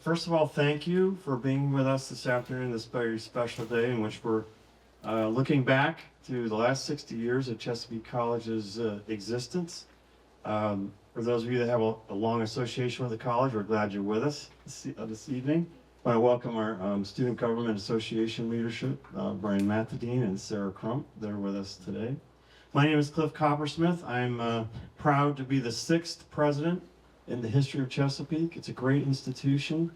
First of all, thank you for being with us this afternoon, this very special day in which we're looking back to the last 60 years of Chesapeake College's existence. For those of you that have a long association with the college, we're glad you're with us this evening. I want to welcome our Student Government Association leadership, Brian Mathadine and Sarah Crump. They're with us today. My name is Cliff Coppersmith. I'm proud to be the 6th president in the history of Chesapeake. It's a great institution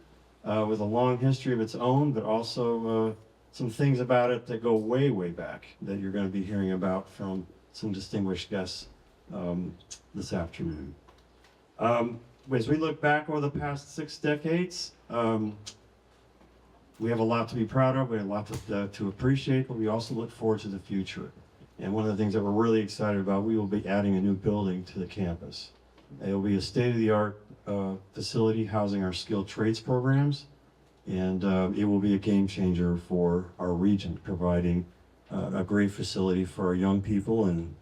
with a long history of its own, but also some things about it that go way, way back that you're going to be hearing about from some distinguished guests this afternoon. As we look back over the past 6 decades, we have a lot to be proud of, we have a lot to appreciate, but we also look forward to the future. And one of the things that we're really excited about, we will be adding a new building to the campus. It will be a state-of-the-art facility housing our skilled trades programs, and it will be a game changer for our region, providing a great facility for our young people and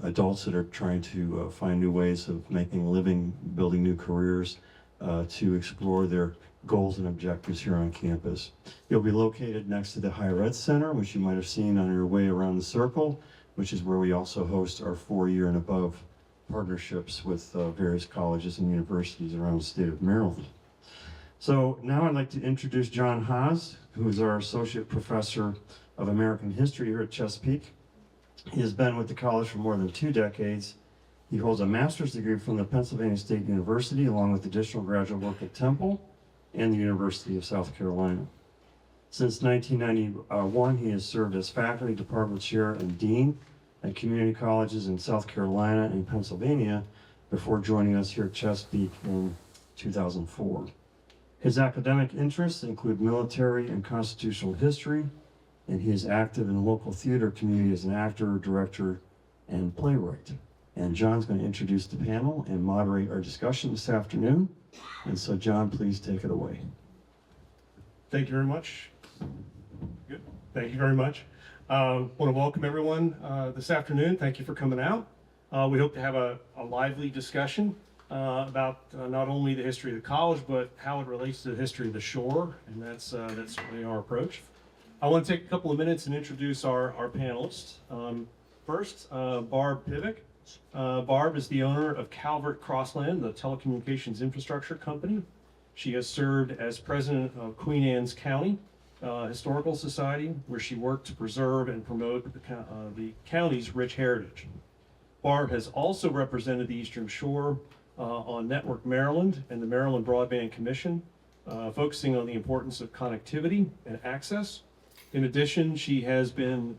adults that are trying to find new ways of making a living, building new careers, to explore their goals and objectives here on campus. It'll be located next to the Higher Ed Center, which you might have seen on your way around the circle, which is where we also host our 4-year and above partnerships with various colleges and universities around the state of Maryland. So now I'd like to introduce John Haas, who is our Associate Professor of American History here at Chesapeake. He has been with the college for more than 2 decades. He holds a master's degree from the Pennsylvania State University, along with additional graduate work at Temple and the University of South Carolina. Since 1991, he has served as faculty, department chair, and dean at community colleges in South Carolina and Pennsylvania before joining us here at Chesapeake in 2004. His academic interests include military and constitutional history, and he is active in the local theater community as an actor, director, and playwright. And John's going to introduce the panel and moderate our discussion this afternoon. And so, John, please take it away. Thank you very much. Good. Thank you very much. Want to welcome everyone this afternoon. Thank you for coming out. We hope to have a lively discussion about not only the history of the college, but how it relates to the history of the shore, and that's really our approach. I want to take a couple of minutes and introduce our panelists. First, Barb Pivick. Barb is the owner of Calvert Crossland, the telecommunications infrastructure company. She has served as president of Queen Anne's County Historical Society, where she worked to preserve and promote the county's rich heritage. Barb has also represented the Eastern Shore on Network Maryland and the Maryland Broadband Commission, focusing on the importance of connectivity and access. In addition, she has been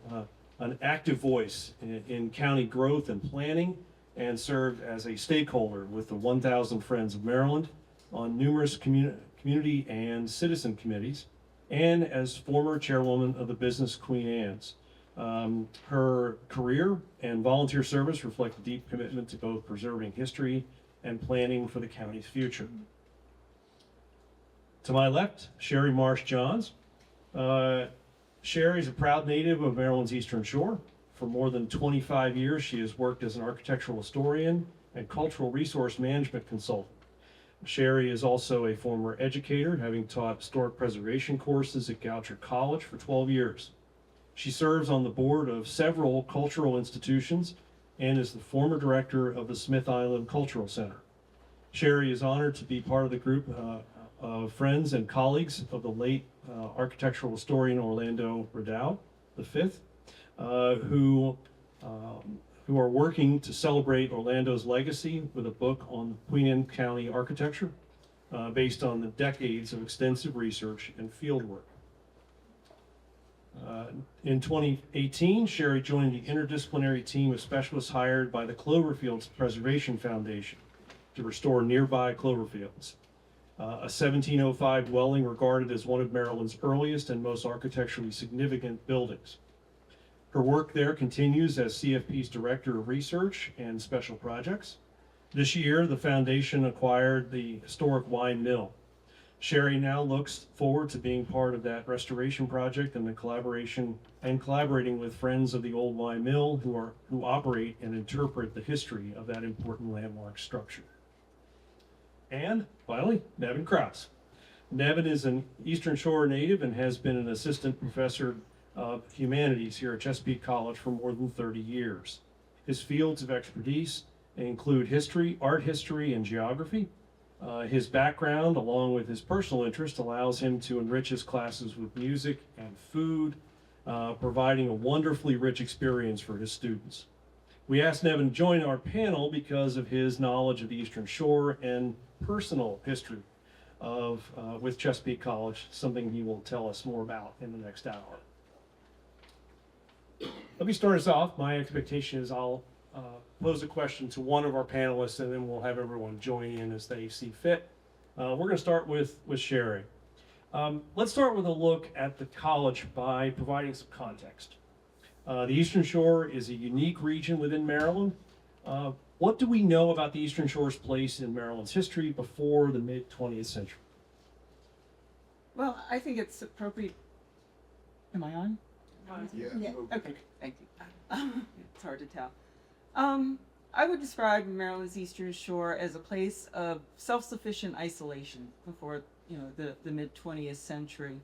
an active voice in county growth and planning, and served as a stakeholder with the 1,000 Friends of Maryland on numerous community and citizen committees, and as former chairwoman of the business Queen Anne's. Her career and volunteer service reflect a deep commitment to both preserving history and planning for the county's future. To my left, Sherry Marsh Johns. Sherry is a proud native of Maryland's Eastern Shore. For more than 25 years, she has worked as an architectural historian and cultural resource management consultant. Sherry is also a former educator, having taught historic preservation courses at Goucher College for 12 years. She serves on the board of several cultural institutions and is the former director of the Smith Island Cultural Center. Sherry is honored to be part of the group of friends and colleagues of the late architectural historian Orlando Rideau V, who are working to celebrate Orlando's legacy with a book on Queen Anne County architecture based on the decades of extensive research and fieldwork. In 2018, Sherry joined the interdisciplinary team of specialists hired by the Cloverfields Preservation Foundation to restore nearby Cloverfields, a 1705 dwelling regarded as one of Maryland's earliest and most architecturally significant buildings. Her work there continues as CFP's Director of Research and Special Projects. This year, the foundation acquired the historic wine mill. Sherry now looks forward to being part of that restoration project and collaborating with friends of the old wine mill who operate and interpret the history of that important landmark structure. And finally, Nevin Krause. Nevin is an Eastern Shore native and has been an assistant professor of humanities here at Chesapeake College for more than 30 years. His fields of expertise include history, art history, and geography. His background, along with his personal interest, allows him to enrich his classes with music and food, providing a wonderfully rich experience for his students. We asked Nevin to join our panel because of his knowledge of the Eastern Shore and personal history with Chesapeake College, something he will tell us more about in the next hour. Let me start us off. My expectation is I'll pose a question to one of our panelists, and then we'll have everyone join in as they see fit. We're going to start with Sherry. Let's start with a look at the college by providing some context. The Eastern Shore is a unique region within Maryland. What do we know about the Eastern Shore's place in Maryland's history before the mid-20th century? Well, I think it's appropriate. Am I on? Yeah. Okay, thank you. It's hard to tell. I would describe Maryland's Eastern Shore as a place of self-sufficient isolation before, the mid-20th century.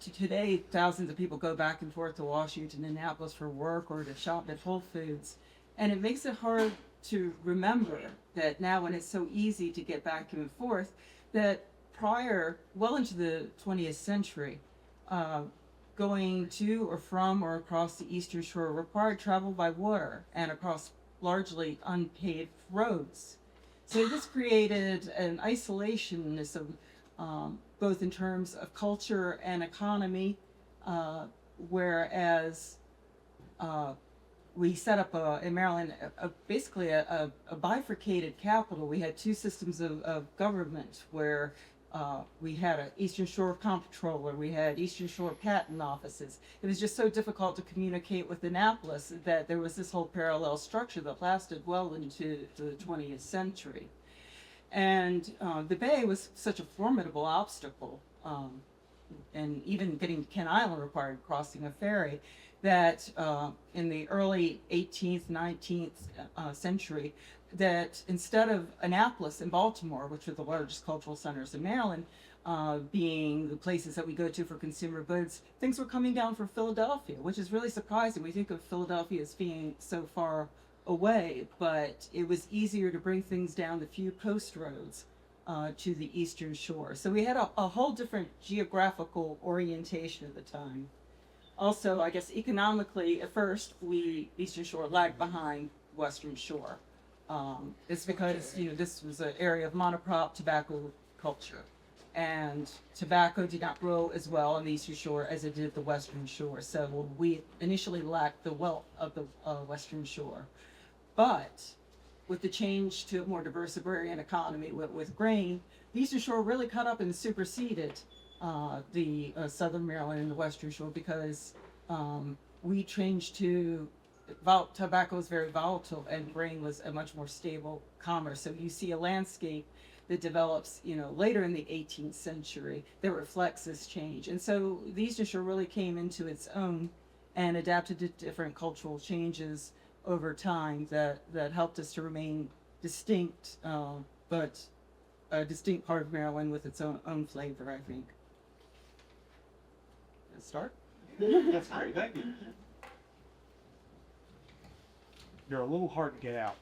Today, thousands of people go back and forth to Washington, Annapolis for work or to shop at Whole Foods. And it makes it hard to remember that now when it's so easy to get back and forth, that prior, well into the 20th century, going to or from or across the Eastern Shore required travel by water and across largely unpaved roads. So this created an isolationism, both in terms of culture and economy, whereas we set up in Maryland basically a bifurcated capital. We had two systems of government where we had an Eastern Shore comptroller, we had Eastern Shore patent offices. It was just so difficult to communicate with Annapolis that there was this whole parallel structure that lasted well into the 20th century. And the Bay was such a formidable obstacle, and even getting to Kent Island required crossing a ferry, that in the early 18th, 19th century, that instead of Annapolis and Baltimore, which are the largest cultural centers in Maryland, being the places that we go to for consumer goods, things were coming down from Philadelphia, which is really surprising. We think of Philadelphia as being so far away, but it was easier to bring things down the few coast roads to the Eastern Shore. So we had a whole different geographical orientation at the time. Also, I guess economically, at first, Eastern Shore lagged behind Western Shore. It's because, this was an area of monocrop tobacco culture. And tobacco did not grow as well on the Eastern Shore as it did the Western Shore. So we initially lacked the wealth of the Western Shore. But with the change to a more diverse agrarian economy with grain, the Eastern Shore really caught up and superseded the Southern Maryland and the Western Shore because we changed to tobacco was very volatile and grain was a much more stable commerce. So you see a landscape that develops, later in the 18th century that reflects this change. And so the Eastern Shore really came into its own and adapted to different cultural changes over time that helped us to remain distinct, but a distinct part of Maryland with its own flavor, I think. Let's start? That's great, thank you. You're a little hard to get out.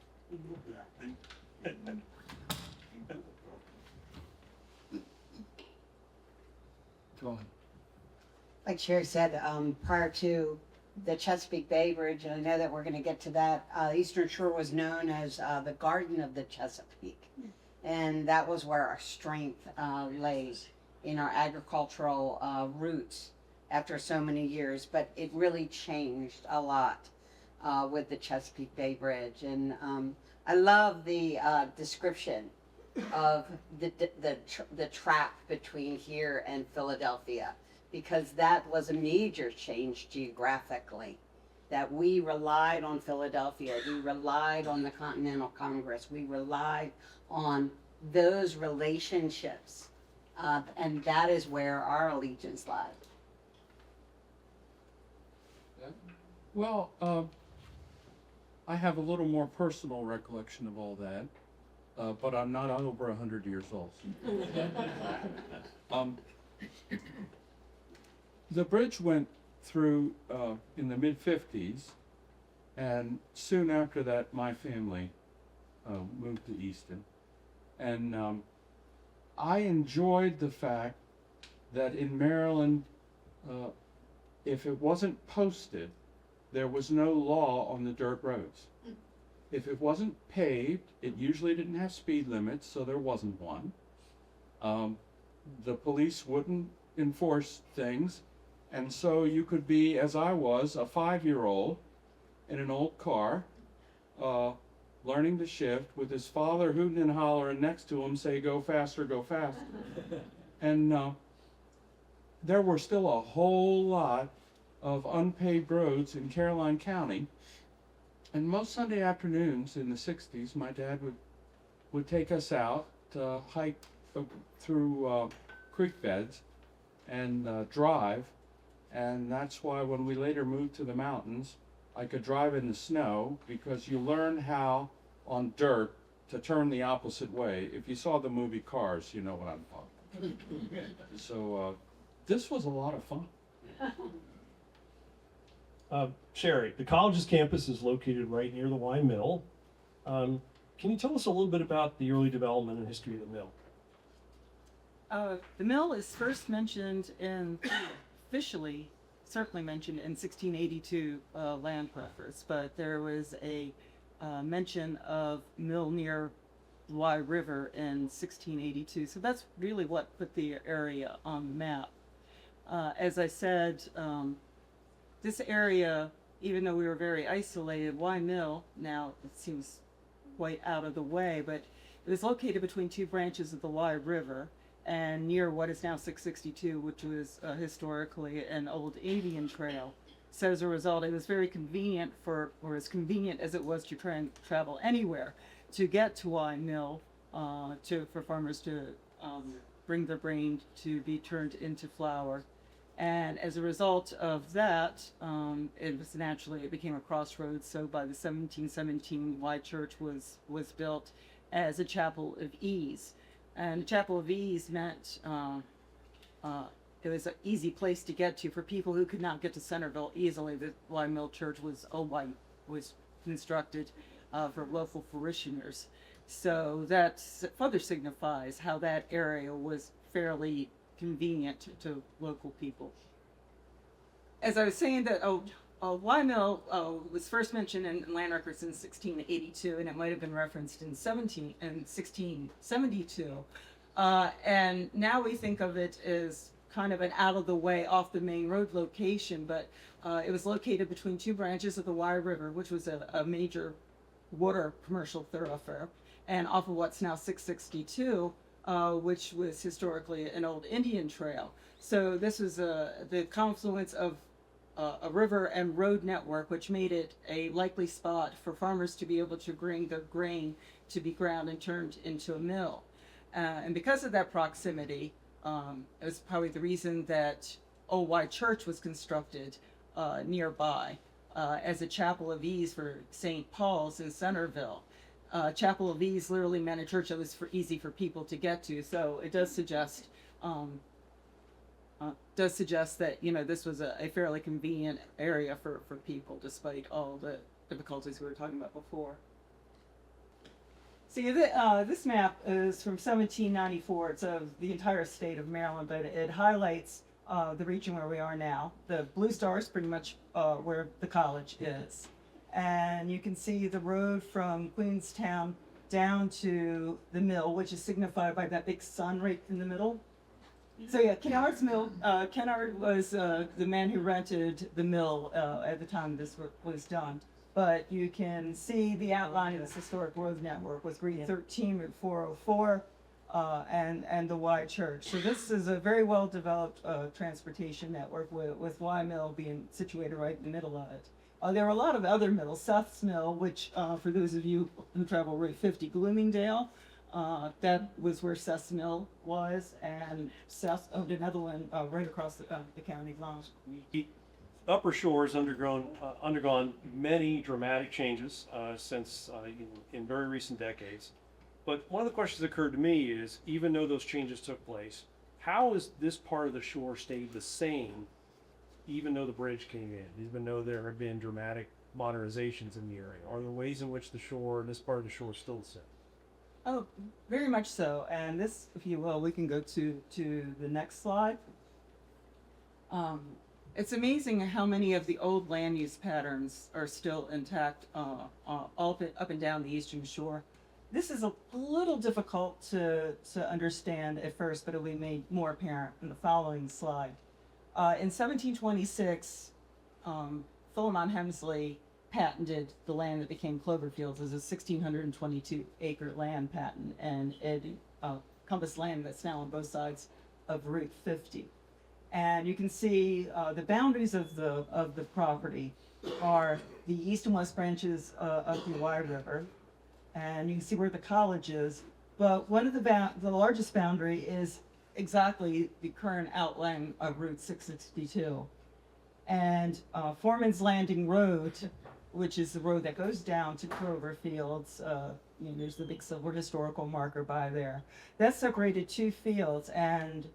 Go on. Like Sherry said, prior to the Chesapeake Bay Bridge, and I know that we're going to get to that, Eastern Shore was known as the Garden of the Chesapeake. And that was where our strength lay in our agricultural roots after so many years. But it really changed a lot with the Chesapeake Bay Bridge. And I love the description of the trap between here and Philadelphia, because that was a major change geographically, that we relied on Philadelphia, we relied on the Continental Congress, we relied on those relationships, and that is where our allegiance lies. Well, I have a little more personal recollection of all that, but I'm not over 100 years old. The bridge went through in the mid-50s, and soon after that, my family moved to Easton. And I enjoyed the fact that in Maryland, if it wasn't posted, there was no law on the dirt roads. If it wasn't paved, it usually didn't have speed limits, so there wasn't one. The police wouldn't enforce things, and so you could be, as I was, a 5-year-old in an old car, learning to shift with his father hooting and hollering next to him, say, go faster, go faster. And there were still a whole lot of unpaved roads in Caroline County. And most Sunday afternoons in the 60s, my dad would take us out to hike through creek beds and drive. And that's why when we later moved to the mountains, I could drive in the snow, because you learn how on dirt to turn the opposite way. If you saw the movie Cars, you know what I'm talking about. So this was a lot of fun. Sherry, the college's campus is located right near the Y Mill. Can you tell us a little bit about the early development and history of the mill? The mill is first mentioned officially, certainly mentioned in 1682 land preface, but there was a mention of mill near the Y River in 1682. So that's really what put the area on the map. As I said, this area, even though we were very isolated, Y Mill, now it seems quite out of the way, but it was located between two branches of the Y River and near what is now 662, which was historically an old Indian trail. So as a result, it was very convenient or as convenient as it was to try and travel anywhere to get to Y Mill, for farmers to bring their grain to be turned into flour. And as a result of that, it became a crossroads. So by the 1717, Y Church was built as a chapel of ease. And a chapel of ease meant it was an easy place to get to for people who could not get to Centerville easily. The Y Mill Church was constructed for local parishioners. So that further signifies how that area was fairly convenient to local people. As I was saying, that Y Mill was first mentioned in land records in 1682, and it might have been referenced in 1672. And now we think of it as kind of an out of the way, off the main road location, but it was located between two branches of the Y River, which was a major water commercial thoroughfare, and off of what's now 662, which was historically an old Indian trail. So this was the confluence of a river and road network, which made it a likely spot for farmers to be able to bring their grain to be ground and turned into a mill. And because of that proximity, it was probably the reason that Old Y Church was constructed nearby as a chapel of ease for St. Paul's in Centerville. Chapel of Ease literally meant a church that was easy for people to get to. So it does suggest that this was a fairly convenient area for people, despite all the difficulties we were talking about before. See, this map is from 1794. It's of the entire state of Maryland, but it highlights the region where we are now. The blue star is pretty much where the college is. And you can see the road from Queenstown down to the mill, which is signified by that big sun right in the middle. So yeah, Kennard's mill. Kennard was the man who rented the mill at the time this was done. But you can see the outline of this historic road network with Route 13, Route 404, and the Y Church. So this is a very well developed transportation network with Y Mill being situated right in the middle of it. There are a lot of other mills. Seth's Mill, which for those of you who travel Route 50, Bloomingdale, that was where Seth's Mill was, and Seth owned another one right across the county line. The Upper Shore has undergone many dramatic changes since in very recent decades. But one of the questions that occurred to me is, even though those changes took place, how has this part of the shore stayed the same, even though the bridge came in, even though there have been dramatic modernizations in the area? Are there ways in which the shore, this part of the shore, is still the same? Oh, very much so. And this, if you will, we can go to the next slide. It's amazing how many of the old land use patterns are still intact up and down the eastern shore. This is a little difficult to understand at first, but it'll be made more apparent in the following slide. In 1726, Philemon Hemsley patented the land that became Cloverfields as a 1,622-acre land patent, and it encompassed land that's now on both sides of Route 50. And you can see the boundaries of the property are the east and west branches of the Wye River, and you can see where the college is. But one of the largest boundary is exactly the current outline of Route 662. And Foreman's Landing Road, which is the road that goes down to Clover Fields, there's the big silver historical marker by there. That separated two fields, and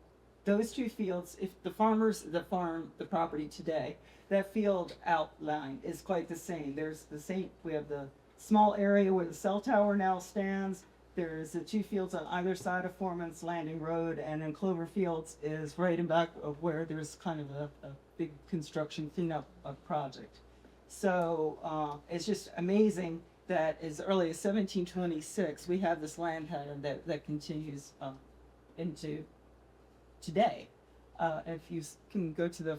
those two fields, if the farmers that farm the property today, that field outline is quite the same. There's the same, we have the small area where the cell tower now stands. There's the two fields on either side of Foreman's Landing Road, and then Clover Fields is right in back of where there's kind of a big construction cleanup project. So it's just amazing that as early as 1726, we have this land pattern that continues into today. If you can go to the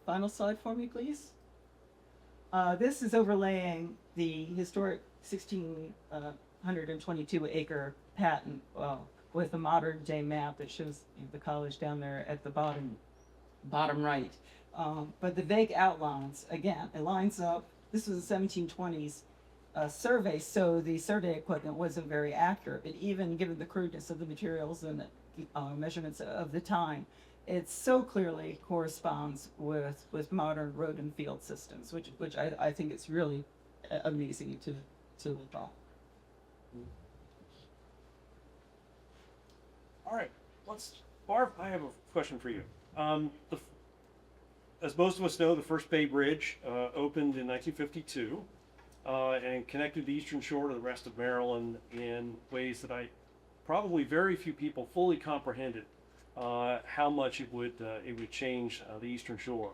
final slide for me, please. This is overlaying the historic 1,622-acre patent with a modern day map that shows the college down there at the bottom right. But the vague outlines, again, it lines up. This was a 1720s survey, so the survey equipment wasn't very accurate. But even given the crudeness of the materials and the measurements of the time, it so clearly corresponds with modern road and field systems, which I think it's really amazing to look at. All right, Barb, I have a question for you. As most of us know, the first Bay Bridge opened in 1952 and connected the eastern shore to the rest of Maryland in ways that probably very few people fully comprehended how much it would change the eastern shore.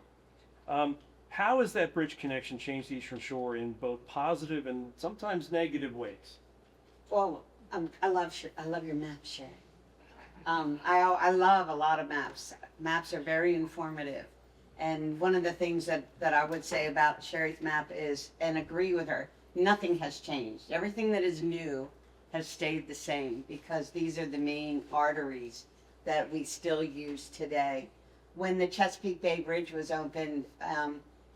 How has that bridge connection changed the eastern shore in both positive and sometimes negative ways? Well, I love your map, Sherry. I love a lot of maps. Maps are very informative. And one of the things that I would say about Sherry's map is, and agree with her, nothing has changed. Everything that is new has stayed the same, because these are the main arteries that we still use today. When the Chesapeake Bay Bridge was opened,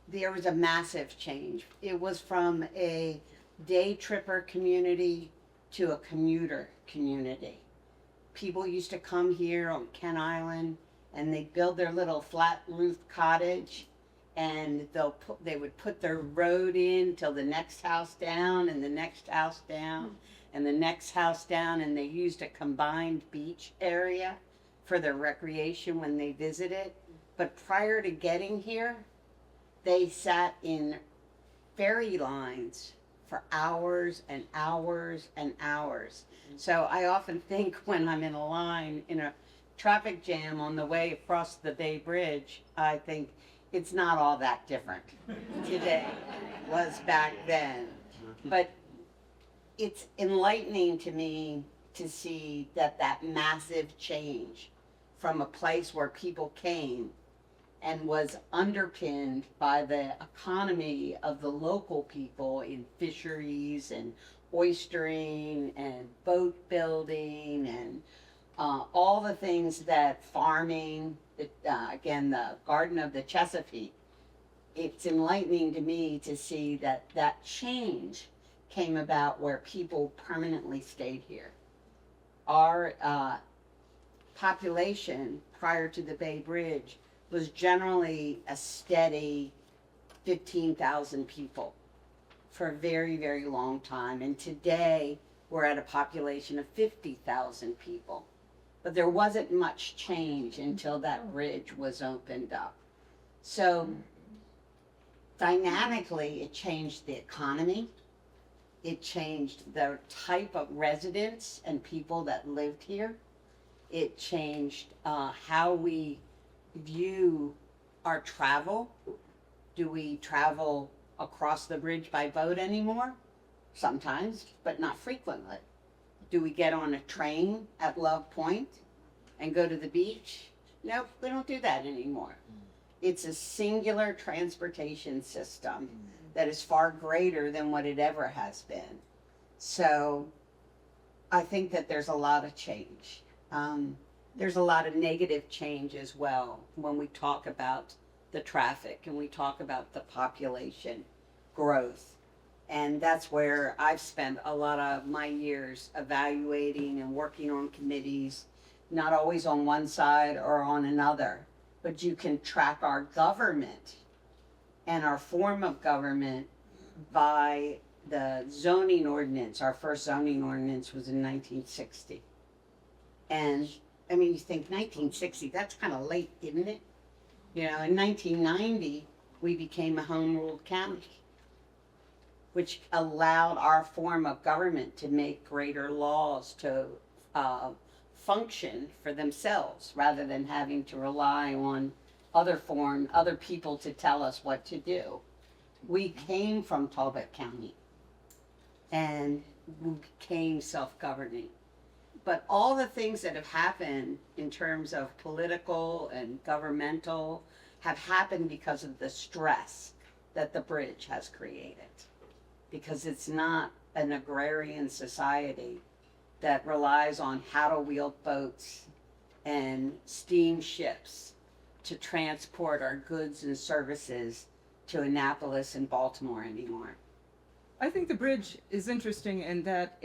there was a massive change. It was from a day tripper community to a commuter community. People used to come here on Kent Island, and they'd build their little flat roof cottage, and they would put their road in till the next house down, and the next house down, and the next house down, and they used a combined beach area for their recreation when they visited. But prior to getting here, they sat in ferry lines for hours and hours and hours. So I often think when I'm in a line in a traffic jam on the way across the Bay Bridge, I think it's not all that different today was back then. But it's enlightening to me to see that massive change from a place where people came and was underpinned by the economy of the local people in fisheries and oystering and boat building and all the things that farming, again, the Garden of the Chesapeake. It's enlightening to me to see that change came about where people permanently stayed here. Our population prior to the Bay Bridge was generally a steady 15,000 people for a very, very long time. And today we're at a population of 50,000 people. but there wasn't much change until that bridge was opened up. So dynamically, it changed the economy. It changed the type of residents and people that lived here. It changed how we view our travel. Do we travel across the bridge by boat anymore? Sometimes, but not frequently. Do we get on a train at Love Point and go to the beach? Nope, we don't do that anymore. It's a singular transportation system that is far greater than what it ever has been. So I think that there's a lot of change. There's a lot of negative change as well when we talk about the traffic and we talk about the population growth. And that's where I've spent a lot of my years evaluating and working on committees, not always on one side or on another, but you can track our government and our form of government by the zoning ordinance. Our first zoning ordinance was in 1960. And I mean, you think 1960, that's kind of late, isn't it? You know, in 1990, we became a home ruled county, which allowed our form of government to make greater laws to function for themselves rather than having to rely on other people to tell us what to do. We came from Talbot County and we became self-governing. But all the things that have happened in terms of political and governmental have happened because of the stress that the bridge has created. Because it's not an agrarian society that relies on paddle-wheeled boats and steamships to transport our goods and services to Annapolis and Baltimore anymore. I think the bridge is interesting in that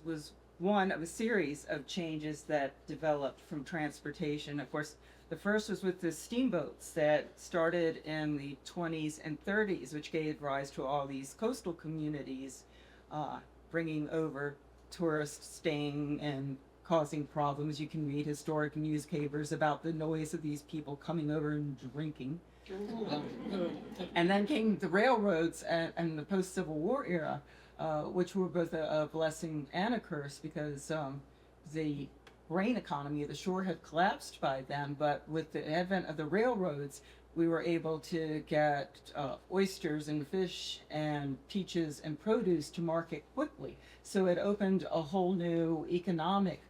was one of a series of changes that developed from transportation. Of course, the first was with the steamboats that started in the 20s and 30s, which gave rise to all these coastal communities, bringing over tourists staying and causing problems. You can read historic newspapers about the noise of these people coming over and drinking. And then came the railroads and the post-Civil War era, which were both a blessing and a curse because the grain economy of the shore had collapsed by then. But with the advent of the railroads, we were able to get oysters and fish and peaches and produce to market quickly. So it opened a whole new economic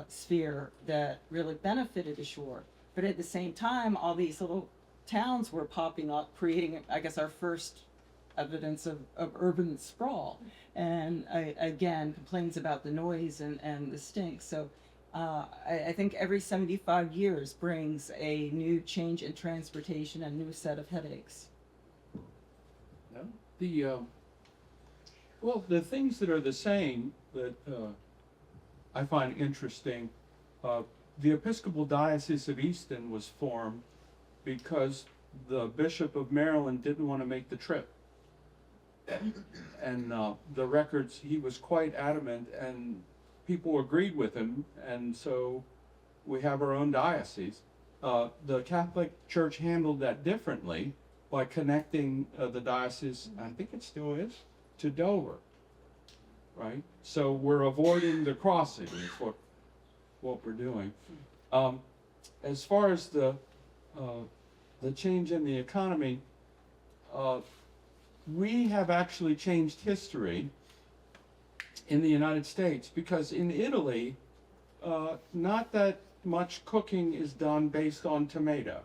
sphere that really benefited the shore. But at the same time, all these little towns were popping up, creating, I guess, our first evidence of urban sprawl. And again, complaints about the noise and the stink. So I think every 75 years brings a new change in transportation and a new set of headaches. No? The things that are the same that I find interesting, the Episcopal Diocese of Easton was formed because the Bishop of Maryland didn't want to make the trip. And the records, he was quite adamant, and people agreed with him, and so we have our own diocese. The Catholic Church handled that differently by connecting the diocese, I think it still is, to Dover, right? So we're avoiding the crossing is what we're doing. As far as the change in the economy, we have actually changed history in the United States because in Italy, not that much cooking is done based on tomato.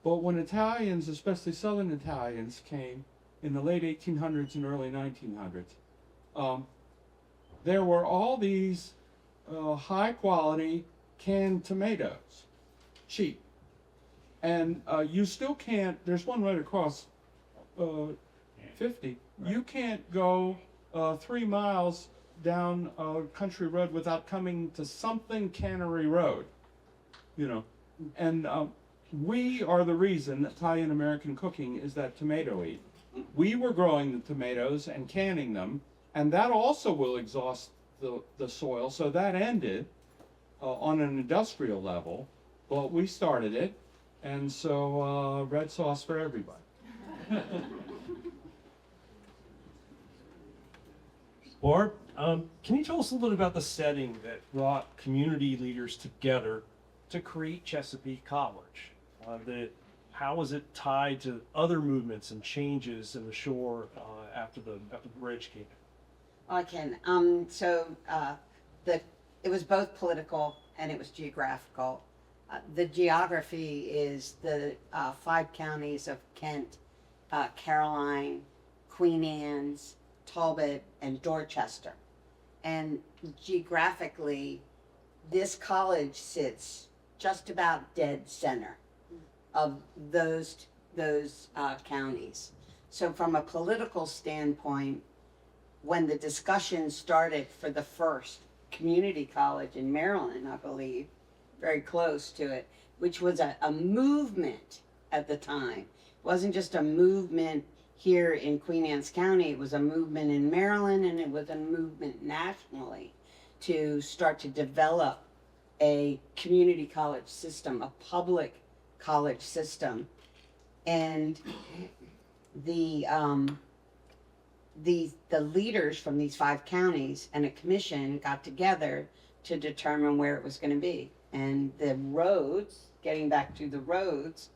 But when Italians, especially Southern Italians, came in the late 1800s and early 1900s, there were all these high quality canned tomatoes, cheap. And you still can't, there's one right across 50. Right. You can't go 3 miles down a country road without coming to something Cannery Road, you know. And we are the reason Italian American cooking is that tomato eat. We were growing the tomatoes and canning them, and that also will exhaust the soil, so that ended. on an industrial level, but we started it, and so red sauce for everybody. Barb, can you tell us a little bit about the setting that brought community leaders together to create Chesapeake College? How was it tied to other movements and changes in the shore after the bridge came in? I can. It was both political and it was geographical. The geography is the 5 counties of Kent, Caroline, Queen Anne's, Talbot, and Dorchester. And geographically, this college sits just about dead center of those counties. So from a political standpoint, when the discussion started for the first community college in Maryland, I believe, very close to it, which was a movement at the time. It wasn't just a movement here in Queen Anne's County, it was a movement in Maryland, and it was a movement nationally to start to develop a community college system, a public college system. And the leaders from these 5 counties and a commission got together to determine where it was going to be. And the roads, getting back to the roads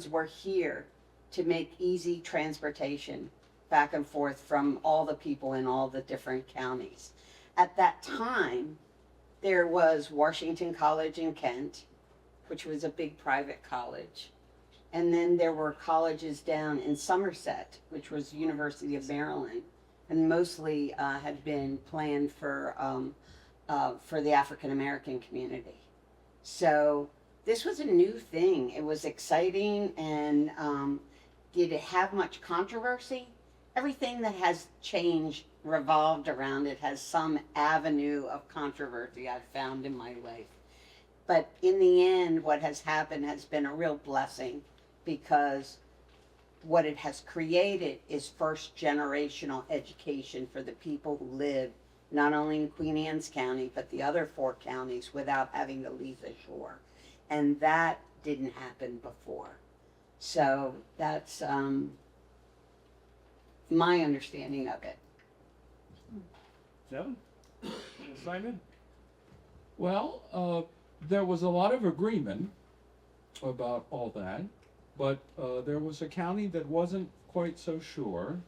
were here to make easy transportation back and forth from all the people in all the different counties. At that time, there was Washington College in Kent, which was a big private college. And then there were colleges down in Somerset, which was University of Maryland, and mostly had been planned for the African American community. So this was a new thing. It was exciting, and did it have much controversy? Everything that has changed revolved around it has some avenue of controversy I've found in my life. But in the end, what has happened has been a real blessing, because what it has created is first generational education for the people who live not only in Queen Anne's County, but the other 4 counties without having to leave the shore. And that didn't happen before. So that's my understanding of it. Devin? Simon? Well, there was a lot of agreement about all that, but there was a county that wasn't quite so sure,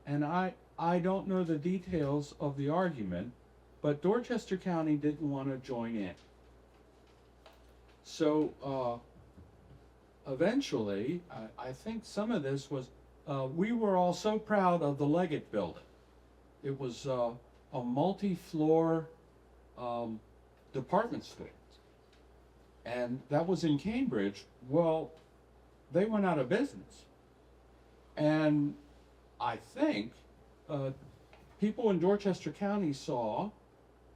and I don't know the details of the argument, but Dorchester County didn't want to join in. So eventually, I think some of this was, we were all so proud of the Leggett building. It was a multi-floor department store. And that was in Cambridge. Well, they went out of business. And I think people in Dorchester County saw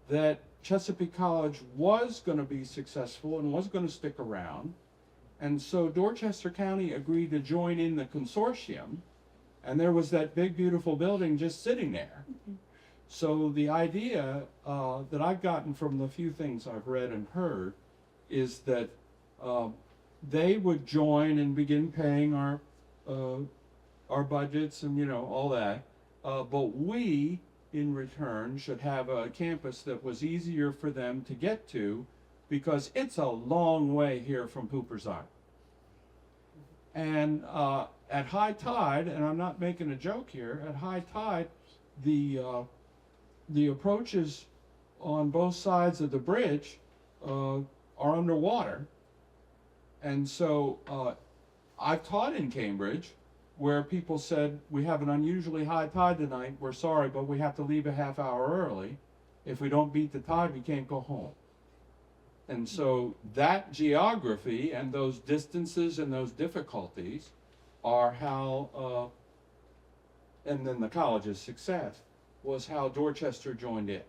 that Chesapeake College was going to be successful and was going to stick around. And so Dorchester County agreed to join in the consortium, and there was that big, beautiful building just sitting there. So the idea that I've gotten from the few things I've read and heard is that they would join and begin paying our budgets and, you know, all that. But we, in return, should have a campus that was easier for them to get to, because it's a long way here from Hooper's Island. And at high tide, and I'm not making a joke here, at high tide, the approaches on both sides of the bridge are underwater. And so I've taught in Cambridge where people said, we have an unusually high tide tonight, we're sorry, but we have to leave a half hour early. If we don't beat the tide, we can't go home. And so that geography and those distances and those difficulties are how, and then the college's success was how Dorchester joined in.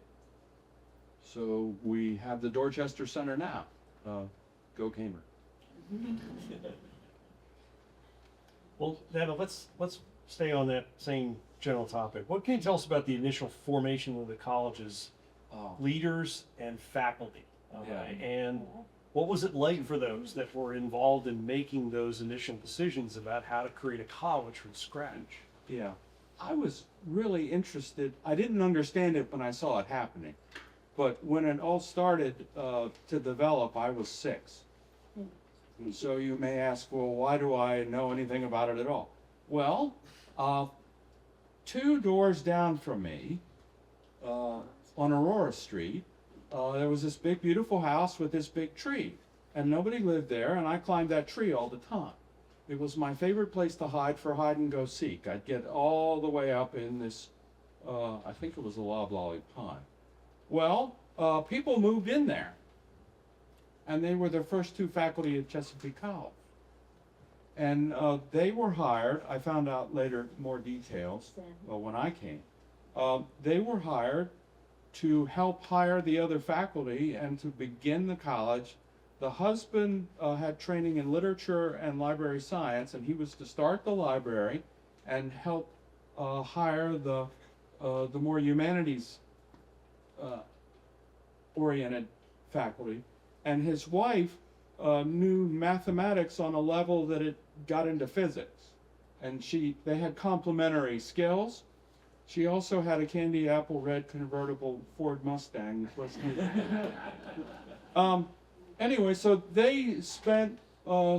So we have the Dorchester Center now. Go Cambridge. Well, Nana, let's stay on that same general topic. What can you tell us about the initial formation of the college's leaders and faculty. Yeah. And what was it like for those that were involved in making those initial decisions about how to create a college from scratch? Yeah, I was really interested. I didn't understand it when I saw it happening, but when it all started to develop, I was 6. And so you may ask, well, why do I know anything about it at all? Well, 2 doors down from me, on Aurora Street, there was this big, beautiful house with this big tree, and nobody lived there, and I climbed that tree all the time. It was my favorite place to hide for hide and go seek. I'd get all the way up in this, I think it was a loblolly pine. Well, people moved in there, and they were the first 2 faculty at Chesapeake College. And they were hired, I found out later more details when I came. They were hired to help hire the other faculty and to begin the college. The husband had training in literature and library science, and he was to start the library and help hire the more humanities oriented faculty. And his wife knew mathematics on a level that it got into physics, and they had complementary skills. She also had a candy apple red convertible Ford Mustang. Anyway, so they spent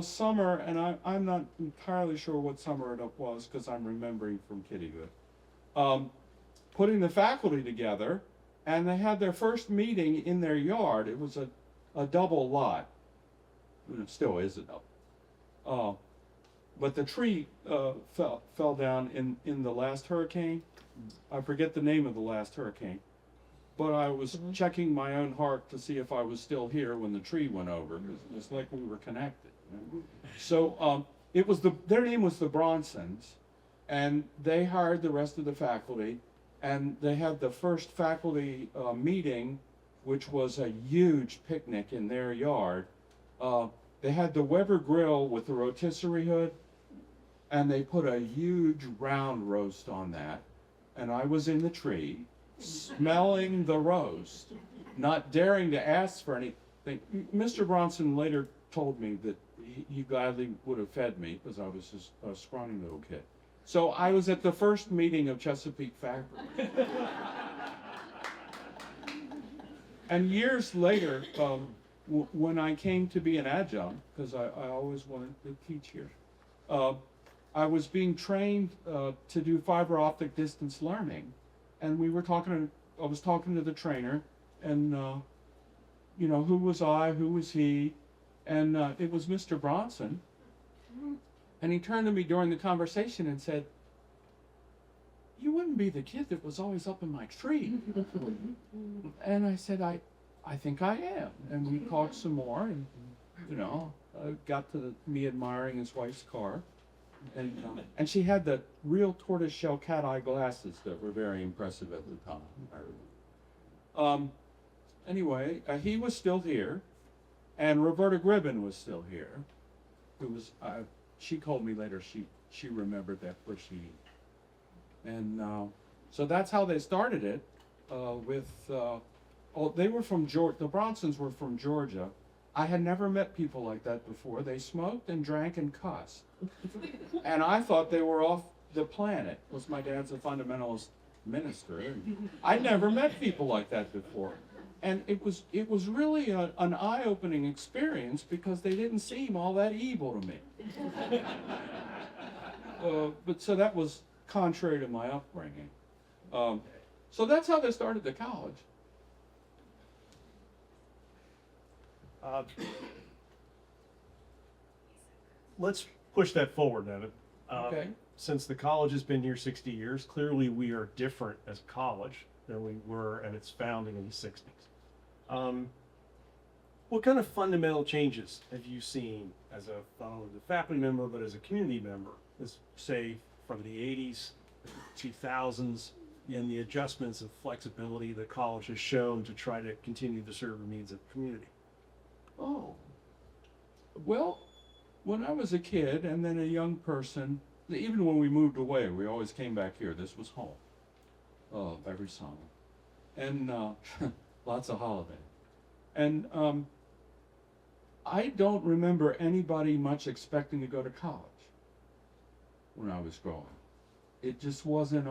summer, and I'm not entirely sure what summer it was because I'm remembering from kittyhood, putting the faculty together, and they had their first meeting in their yard. It was a double lot. It still is a double. But the tree fell down in the last hurricane. I forget the name of the last hurricane. But I was checking my own heart to see if I was still here when the tree went over. It was like we were connected. You know? So their name was the Bronsons, and they hired the rest of the faculty, and they had the first faculty meeting, which was a huge picnic in their yard. They had the Weber grill with the rotisserie hood, and they put a huge round roast on that, and I was in the tree, smelling the roast, not daring to ask for anything. Mr. Bronson later told me that he gladly would have fed me because I was just a scrawny little kid. So I was at the first meeting of Chesapeake faculty. And years later, when I came to be an adjunct, because I always wanted to teach here, I was being trained to do fiber optic distance learning. And I was talking to the trainer, and who was I, who was he, and it was Mr. Bronson. And he turned to me during the conversation and said, "You wouldn't be the kid that was always up in my tree." And I said, I think I am. And we talked some more, and got to me admiring his wife's car. And she had the real tortoiseshell cat eye glasses that were very impressive at the time. Anyway, he was still here, and Roberta Gribben was still here, who was, she called me later, she remembered that first meeting. And so that's how they started it, they were from Georgia, the Bronsons were from Georgia. I had never met people like that before. They smoked and drank and cussed. And I thought they were off the planet, because my dad's a fundamentalist minister. And I'd never met people like that before. And it was really an eye-opening experience because they didn't seem all that evil to me. But so that was contrary to my upbringing. So that's how they started the college. Let's push that forward, Evan. Okay. Since the college has been here 60 years, clearly we are different as a college than we were at its founding in the 60s. What kind of fundamental changes have you seen as not only a faculty member, but as a community member, let's say from the 80s, 2000s, and the adjustments and flexibility the college has shown to try to continue to serve the needs of the community? Oh, well, when I was a kid and then a young person, even when we moved away, we always came back here. This was home every summer. And lots of holiday. And I don't remember anybody much expecting to go to college when I was growing. It just wasn't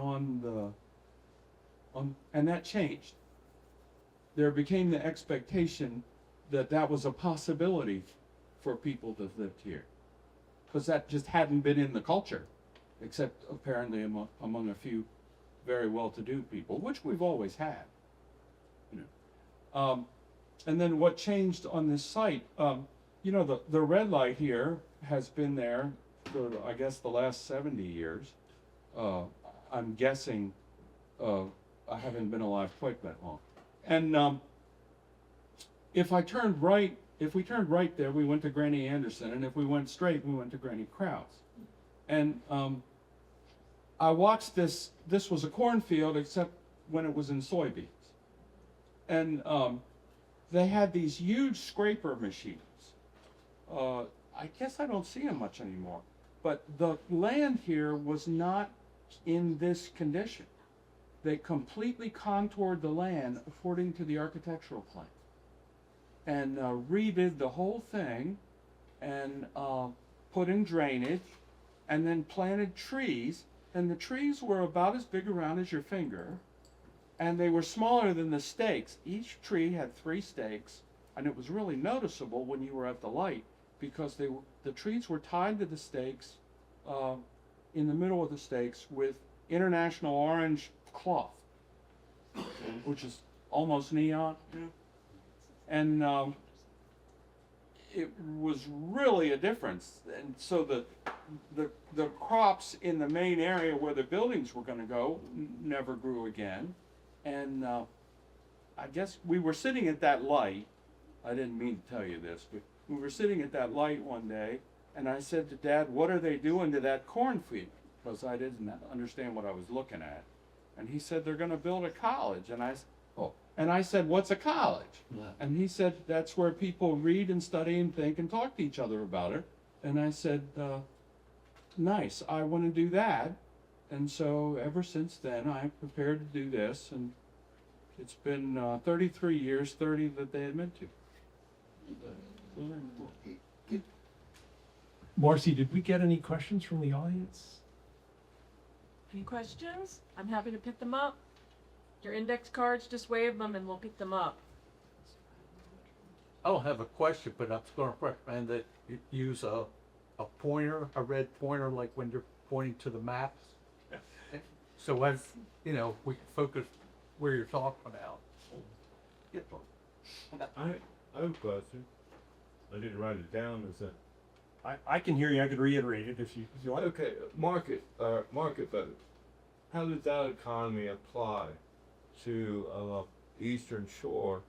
and that changed. There became the expectation that that was a possibility for people that lived here, because that just hadn't been in the culture, except apparently among a few very well-to-do people, which we've always had. You know. And then what changed on this site, you know, the red light here has been there for, I guess, the last 70 years. I'm guessing, I haven't been alive quite that long. And if we turned right there, we went to Granny Anderson, and if we went straight, we went to Granny Krause. And I watched this was a cornfield, except when it was in soybeans. And they had these huge scraper machines. I guess I don't see them much anymore. But the land here was not in this condition. They completely contoured the land according to the architectural plan, and redid the whole thing, and put in drainage, and then planted trees. And the trees were about as big around as your finger, and they were smaller than the stakes. Each tree had 3 stakes, and it was really noticeable when you were at the light, because the trees were tied to the stakes, in the middle of the stakes, with international orange cloth, which is almost neon. And it was really a difference. And so the crops in the main area where the buildings were going to go never grew again. And I guess we were sitting at that light. I didn't mean to tell you this, but we were sitting at that light one day, and I said to Dad, "What are they doing to that cornfield?" Because I didn't understand what I was looking at. And he said, "They're going to build a college." And I said, "What's a college?" Yeah. And he said, "That's where people read and study and think and talk to each other about it." And I said, "Nice, I want to do that." And so ever since then, I've prepared to do this, and it's been 33 years, 30 that they admit to. Marcy, did we get any questions from the audience? Any questions? I'm happy to pick them up. Your index cards, just wave them and we'll pick them up. I don't have a question, but I'm going to recommend that you use a pointer, a red pointer, like when you're pointing to the maps. So as, you know, we can focus where you're talking about. I have a question. I didn't write it down. Is that I can hear you. I could reiterate it if you like. okay? Market vote. How does that economy apply to Eastern Shore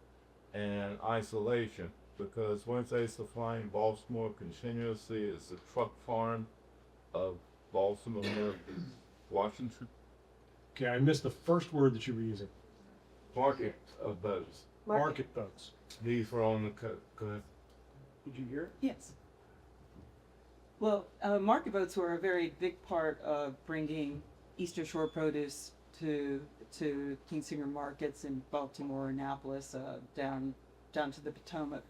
and isolation? Because weren't they supplying Baltimore continuously as the truck farm of Baltimore, Washington? Okay, I missed the first word that you were using. Market of votes. Market votes. These were on the go ahead. Did you hear it? Yes. Well, market votes were a very big part of bringing Eastern Shore produce to King Singer markets in Baltimore, Annapolis, down to the Potomac,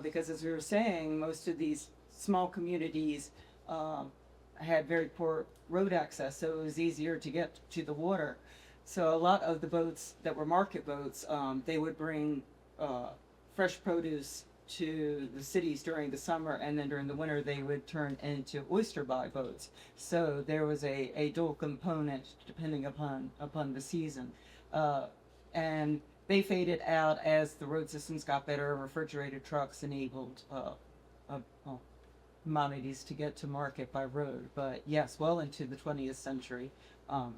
because as we were saying, most of these small communities had very poor road access, so it was easier to get to the water. So a lot of the boats that were market boats, they would bring fresh produce to the cities during the summer, and then during the winter they would turn into oyster buy boats. So there was a dual component depending upon the season, and they faded out as the road systems got better. Refrigerated trucks enabled commodities to get to market by road. But yes, well into the 20th century,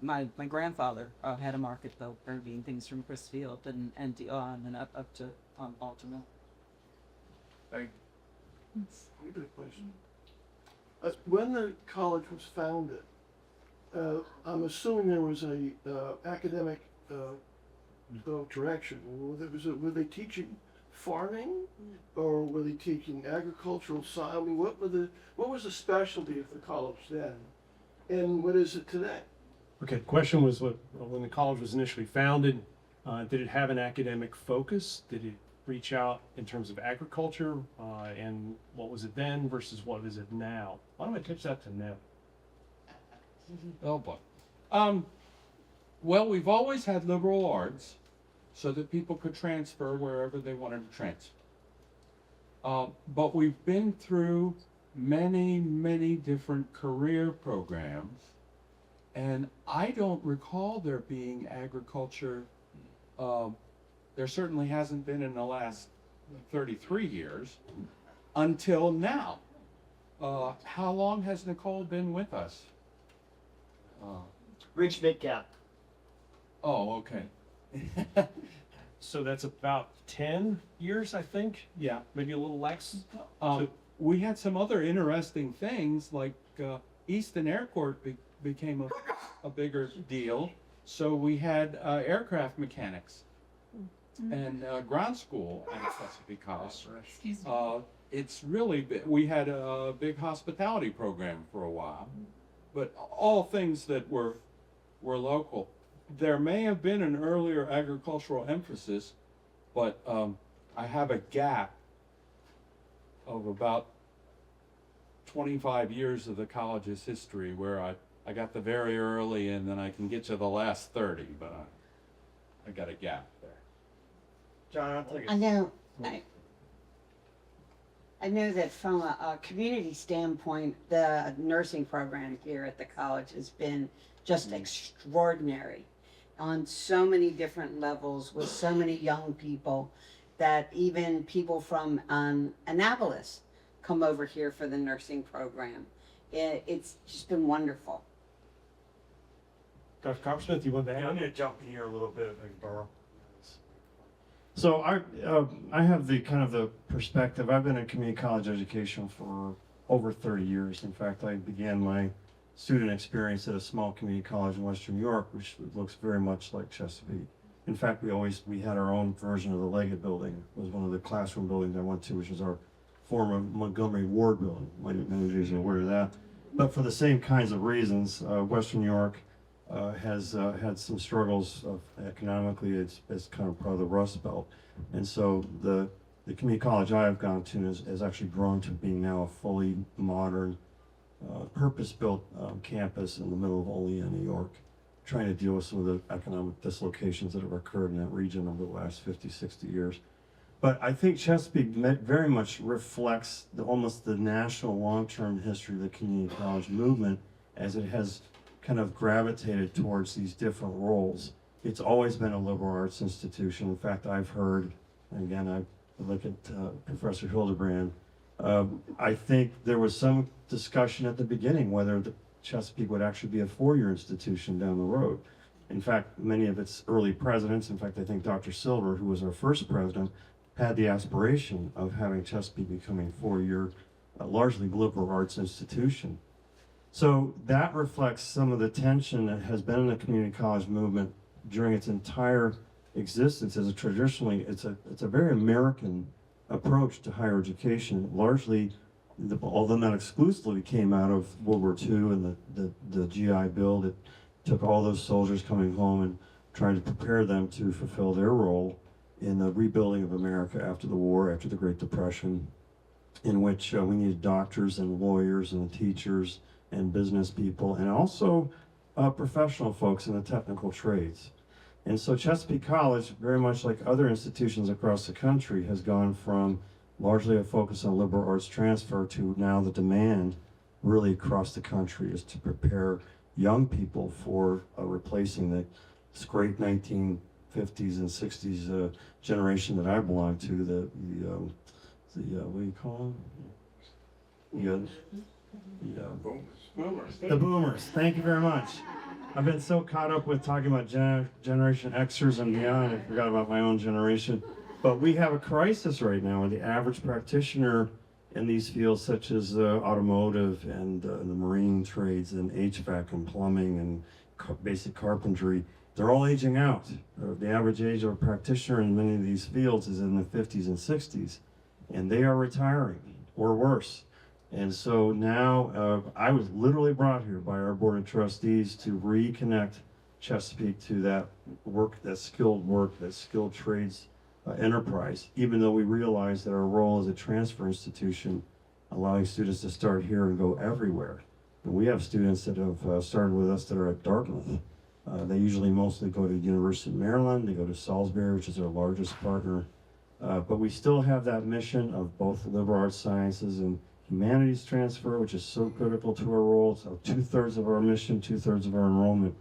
my grandfather had a market boat bringing things from Chrisfield and Dion and up to Baltimore. Thank A good question. When the college was founded, I'm assuming there was a academic direction. Were they teaching farming, or were they teaching agricultural science? I mean, what was the specialty of the college then, and what is it today? Okay, the question was when the college was initially founded, Did it have an academic focus? Did it reach out in terms of agriculture? And what was it then versus what is it now? Why don't I pitch that to Neb? Oh boy. Well, we've always had liberal arts so that people could transfer wherever they wanted to transfer. But we've been through many, many different career programs, and I don't recall there being agriculture. There certainly hasn't been in the last 33 years until now. How long has Nicole been with us? Reach mid-cap. Oh, okay. So that's about 10 years, I think, Yeah. maybe a little less. We had some other interesting things, like Easton Airport became a bigger deal. So we had aircraft mechanics and ground school at Chesapeake College. It's really we had a big hospitality program for a while, but all things that were local. There may have been an earlier agricultural emphasis, but I have a gap of about 25 years of the college's history where I got the very early and then I can get you the last 30, but I got a gap there. John, I'll take I know, I know that from a community standpoint, the nursing program here at the college has been just extraordinary on so many different levels with so many young people that even people from Annapolis come over here for the nursing program. It's just been wonderful. Dr. Coppersmith, you want to I'm add? going to jump in here a little bit, if I can borrow. So I have the kind of the perspective. I've been in community college education for over 30 years. In fact, I began my student experience at a small community college in Western New York, which looks very much like Chesapeake. In fact, we had our own version of the Leggett building. It was one of the classroom buildings I went to, which was our former Montgomery Ward building. Many of you are aware of that. But for the same kinds of reasons, Western New York has had some struggles economically. It's kind of part of the Rust Belt. And so the community college I have gone to has actually grown to being now a fully modern, purpose-built campus in the middle of Olean, New York, trying to deal with some of the economic dislocations that have occurred in that region over the last 50, 60 years. But I think Chesapeake very much reflects almost the national long-term history of the community college movement as it has kind of gravitated towards these different roles. It's always been a liberal arts institution. In fact, I've heard, and again, I look at Professor Hildebrand, I think there was some discussion at the beginning whether the Chesapeake would actually be a four-year institution down the road. In fact, many of its early presidents, in fact, I think Dr. Silver, who was our first president, had the aspiration of having Chesapeake becoming a four-year, largely liberal arts institution. So that reflects some of the tension that has been in the community college movement during its entire existence. As traditionally, it's a very American approach to higher education. Largely, although not exclusively, came out of World War II and the GI Bill that took all those soldiers coming home and trying to prepare them to fulfill their role in the rebuilding of America after the war, after the Great Depression, in which we needed doctors and lawyers and teachers and business people, and also professional folks in the technical trades. And so Chesapeake College, very much like other institutions across the country, has gone from largely a focus on liberal arts transfer to now the demand really across the country is to prepare young people for replacing this great 1950s and 60s generation that I belong to, the what do you call them? The boomers. Thank you very much. I've been so caught up with talking about Generation Xers and beyond, I forgot about my own generation. But we have a crisis right now where the average practitioner in these fields such as automotive and the marine trades and HVAC and plumbing and basic carpentry, they're all aging out. The average age of a practitioner in many of these fields is in the 50s and 60s, and they are retiring or worse. And so now I was literally brought here by our board of trustees to reconnect Chesapeake to that work, that skilled trades enterprise, even though we realize that our role as a transfer institution, allowing students to start here and go everywhere. And we have students that have started with us that are at Dartmouth. They usually mostly go to University of Maryland, they go to Salisbury, which is our largest partner. But we still have that mission of both liberal arts sciences and humanities transfer, which is so critical to our role. So 2/3 of our mission, 2/3 of our enrollment.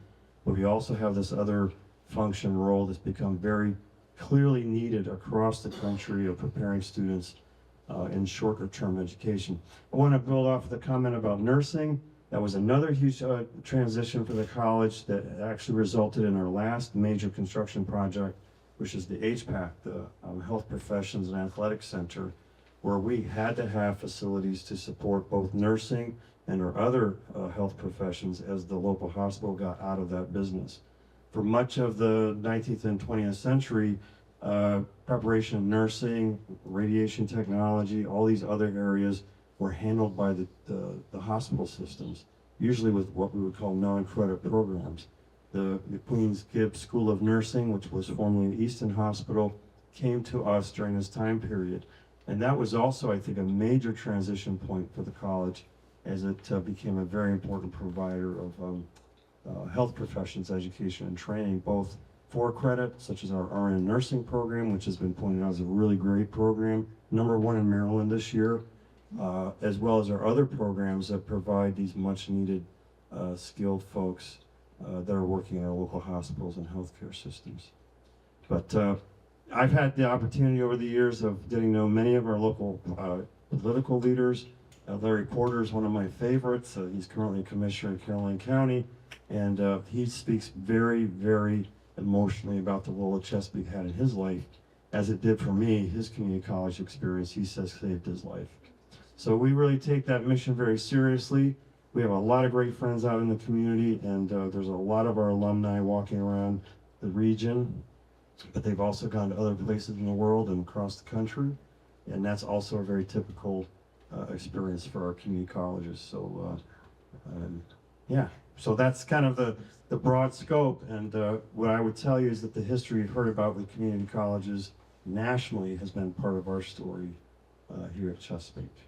But we also have this other function role that's become very clearly needed across the country of preparing students in shorter term education. I want to build off the comment about nursing. That was another huge transition for the college that actually resulted in our last major construction project, which is the HPAC, the Health Professions and Athletic Center, where we had to have facilities to support both nursing and our other health professions as the local hospital got out of that business. For much of the 19th and 20th century, preparation of nursing, radiation technology, all these other areas were handled by the hospital systems, usually with what we would call non-credit programs. The Queen's Gibbs School of Nursing, which was formerly Easton Hospital, came to us during this time period. And that was also, I think, a major transition point for the college as it became a very important provider of health professions education and training, both for credit, such as our RN nursing program, which has been pointed out as a really great program, #1 in Maryland this year, as well as our other programs that provide these much needed skilled folks that are working in our local hospitals and healthcare systems. But I've had the opportunity over the years of getting to know many of our local political leaders. Larry Porter is one of my favorites. He's currently a commissioner in Caroline County, and he speaks very, very emotionally about the role that Chesapeake had in his life, as it did for me. His community college experience, he says, saved his life. So we really take that mission very seriously. We have a lot of great friends out in the community, and there's a lot of our alumni walking around the region, but they've also gone to other places in the world and across the country, and that's also a very typical experience for our community colleges. So yeah, so that's kind of the broad scope, and what I would tell you is that the history you've heard about with community colleges nationally has been part of our story here at Chesapeake.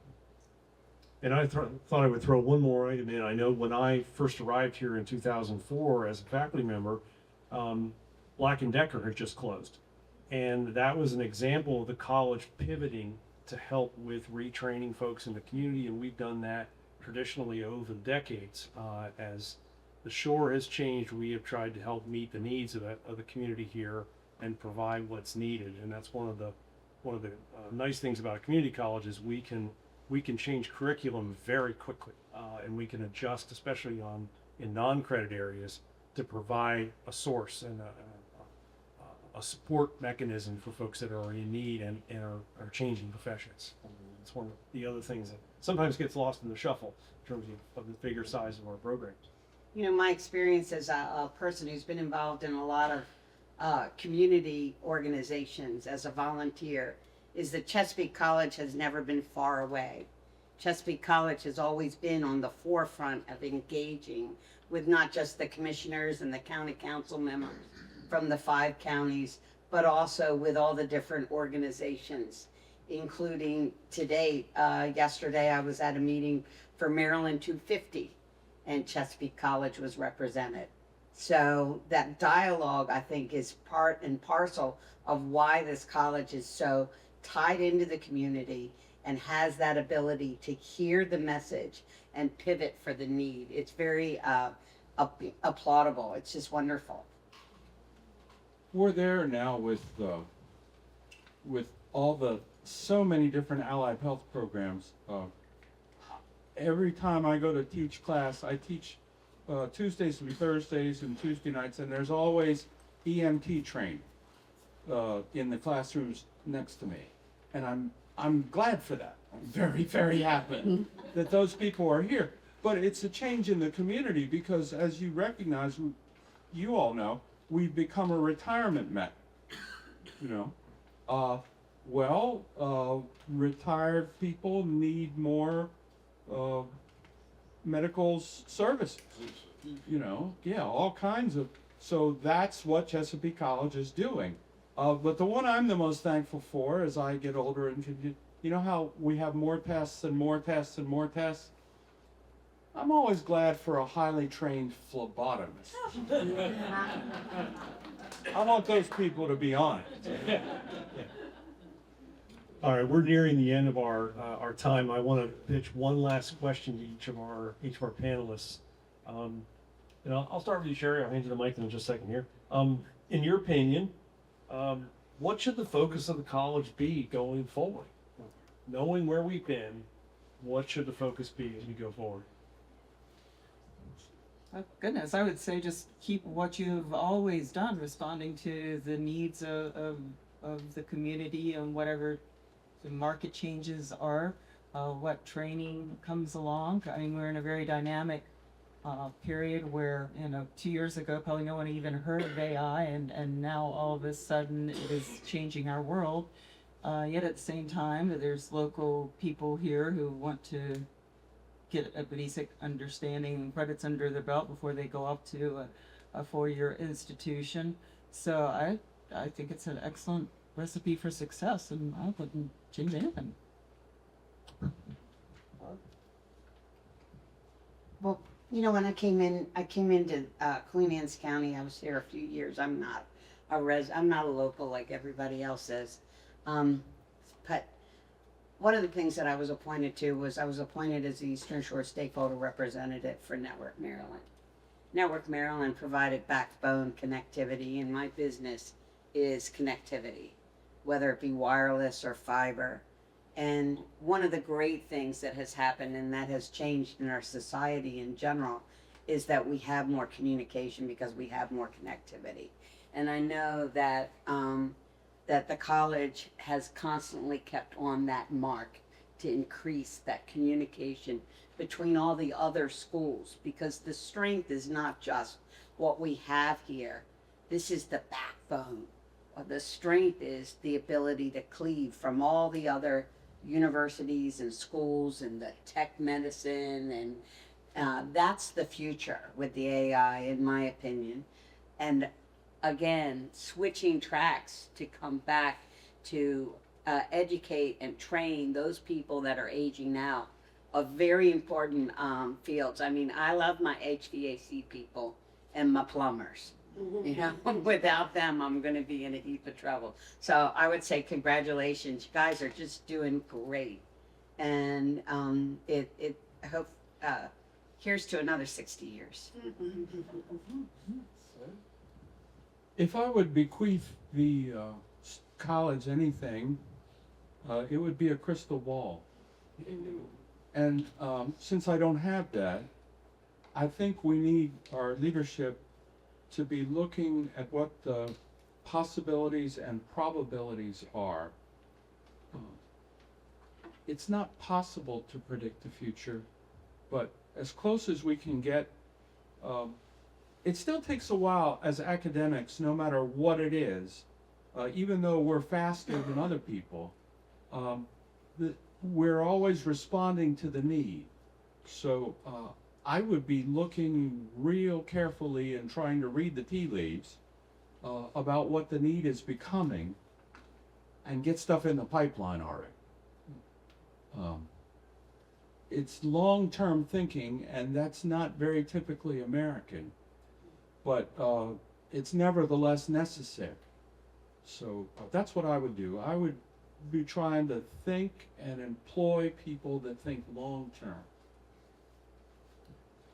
And I thought I would throw one more item in. I know when I first arrived here in 2004 as a faculty member, Black & Decker had just closed. And that was an example of the college pivoting to help with retraining folks in the community. And we've done that traditionally over the decades. As the shore has changed, we have tried to help meet the needs of the community here and provide what's needed. And that's one of the nice things about a community college is we can change curriculum very quickly, and we can adjust, especially in non-credit areas, to provide a source and a support mechanism for folks that are in need and are changing professions. It's one of the other things that sometimes gets lost in the shuffle in terms of the bigger size of our programs. You know, my experience as a person who's been involved in a lot of community organizations as a volunteer is that Chesapeake College has never been far away. Chesapeake College has always been on the forefront of engaging with not just the commissioners and the county council members from the 5 counties, but also with all the different organizations, including today, yesterday I was at a meeting for Maryland 250 and Chesapeake College was represented. So that dialogue, I think, is part and parcel of why this college is so tied into the community and has that ability to hear the message and pivot for the need. It's very applaudable. It's just wonderful. We're there now with all so many different allied health programs. Every time I go to teach class, I teach Tuesdays and Thursdays and Tuesday nights, and there's always EMT training in the classrooms next to me. And I'm glad for that. I'm very, very happy that those people are here. But it's a change in the community because, as you recognize, you all know, we've become a retirement met. You know, retired people need more medical services. You know, yeah, all kinds of So that's what Chesapeake College is doing. But the one I'm the most thankful for as I get older and continue, you know how we have more tests and more tests and more tests? I'm always glad for a highly trained phlebotomist. I want those people to be on it. All right, we're nearing the end of our time. I want to pitch one last question to each of our panelists. I'll start with you, Sherry. I'll hand you the mic in just a second here. In your opinion, what should the focus of the college be going forward? Knowing where we've been, what should the focus be as we go forward? Oh, goodness, I would say just keep what you've always done, responding to the needs of the community and whatever the market changes are, what training comes along. I mean, we're in a very dynamic period where, 2 years ago, probably no one even heard of AI, and now all of a sudden it is changing our world. Yet at the same time, there's local people here who want to get a basic understanding and credits under their belt before they go up to a four-year institution. So I think it's an excellent recipe for success, and I wouldn't change anything. Well, when I came into Queen Anne's County. I was here a few years. I'm not a local like everybody else is. But one of the things that I was appointed to was I was appointed as the Eastern Shore Stakeholder Representative for Network Maryland. Network Maryland provided backbone connectivity, and my business is connectivity, whether it be wireless or fiber. And one of the great things that has happened and that has changed in our society in general is that we have more communication because we have more connectivity. And I know that that the college has constantly kept on that mark to increase that communication between all the other schools, because the strength is not just what we have here. This is the backbone. The strength is the ability to cleave from all the other universities and schools and the tech medicine, and that's the future with the AI, in my opinion. And again, switching tracks to come back to educate and train those people that are aging now of very important fields. I mean, I love my HVAC people and my plumbers. Without them, I'm going to be in a heap of trouble. So I would say congratulations. You guys are just doing great. And here's to another 60 years. If I would bequeath the college anything, it would be a crystal ball. And since I don't have that, I think we need our leadership to be looking at what the possibilities and probabilities are. It's not possible to predict the future, but as close as we can get, it still takes a while as academics, no matter what it is, even though we're faster than other people, we're always responding to the need. So I would be looking real carefully and trying to read the tea leaves about what the need is becoming and get stuff in the pipeline already. It's long-term thinking, and that's not very typically American, but it's nevertheless necessary. So that's what I would do. I would be trying to think and employ people that think long-term.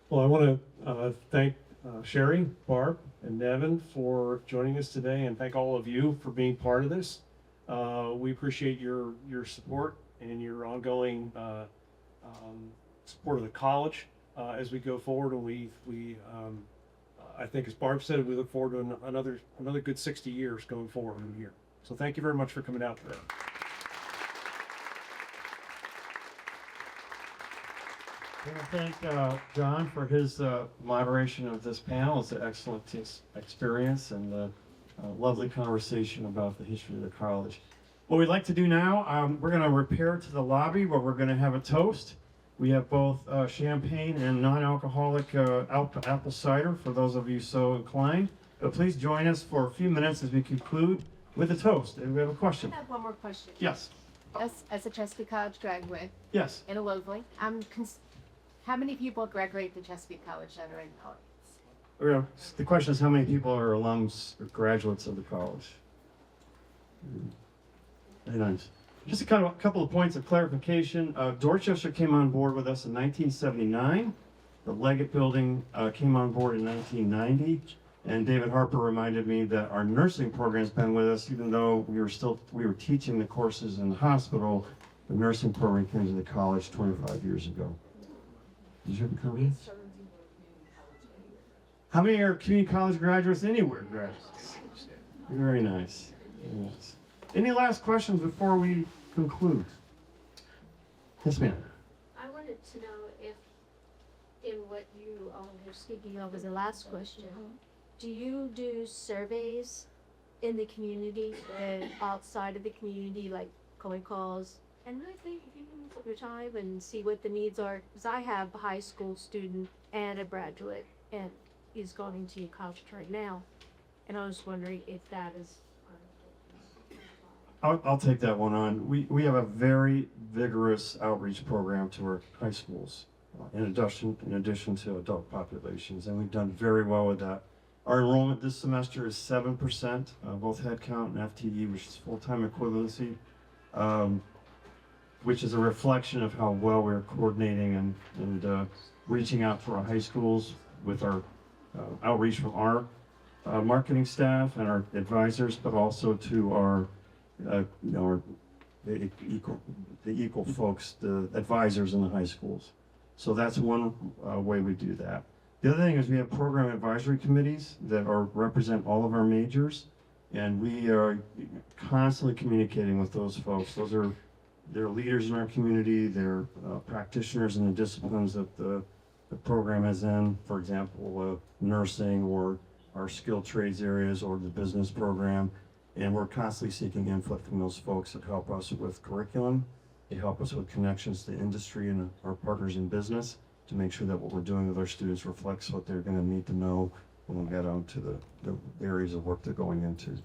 Well, I want to thank Sherry, Barb, and Nevin for joining us today, and thank all of you for being part of this. We appreciate your support and your ongoing support of the college as we go forward. And I think, as Barb said, we look forward to another good 60 years going forward from here. So thank you very much for coming out today. I want to thank John for his moderation of this panel. It's an excellent experience and a lovely conversation about the history of the college. What we'd like to do now, we're going to repair to the lobby where we're going to have a toast. We have both champagne and non-alcoholic apple cider for those of you so inclined. Please join us for a few minutes as we conclude with a toast. And we have a question. I have one more question. Yes, As a Chesapeake College graduate yes. in a Loveland, how many people graduate the Chesapeake College that are in the audience? The question is how many people are alums or graduates of the college? Very nice. Just a couple of points of clarification. Dorchester came on board with us in 1979. The Leggett Building came on board in 1990. And David Harper reminded me that our nursing program's been with us, even though we were teaching the courses in the hospital. The nursing program came to the college 25 years ago. Did you have a comment? How many are community college graduates anywhere? Graduates. Very nice. Yes. Any last questions before we conclude? Yes, ma'am. I wanted to know if, in what you all were speaking of as the last question, do you do surveys in the community and outside of the community, like coin calls? And I think if you can take your time and see what the needs are, because I have a high school student and a graduate, and he's going to college right now, and I was wondering if that is. I'll take that one on. We have a very vigorous outreach program to our high schools, in addition to adult populations, and we've done very well with that. Our enrollment this semester is 7%, both headcount and FTE, which is full-time equivalency, which is a reflection of how well we're coordinating and reaching out to our high schools with our outreach from our marketing staff and our advisors, but also to our the equal folks, the advisors in the high schools. So that's one way we do that. The other thing is we have program advisory committees that represent all of our majors, and we are constantly communicating with those folks. They're leaders in our community. They're practitioners in the disciplines that the program is in. For example, nursing or our skilled trades areas or the business program. And we're constantly seeking input from those folks that help us with curriculum. They help us with connections to industry and our partners in business to make sure that what we're doing with our students reflects what they're going to need to know when we get on to the areas of work they're going into.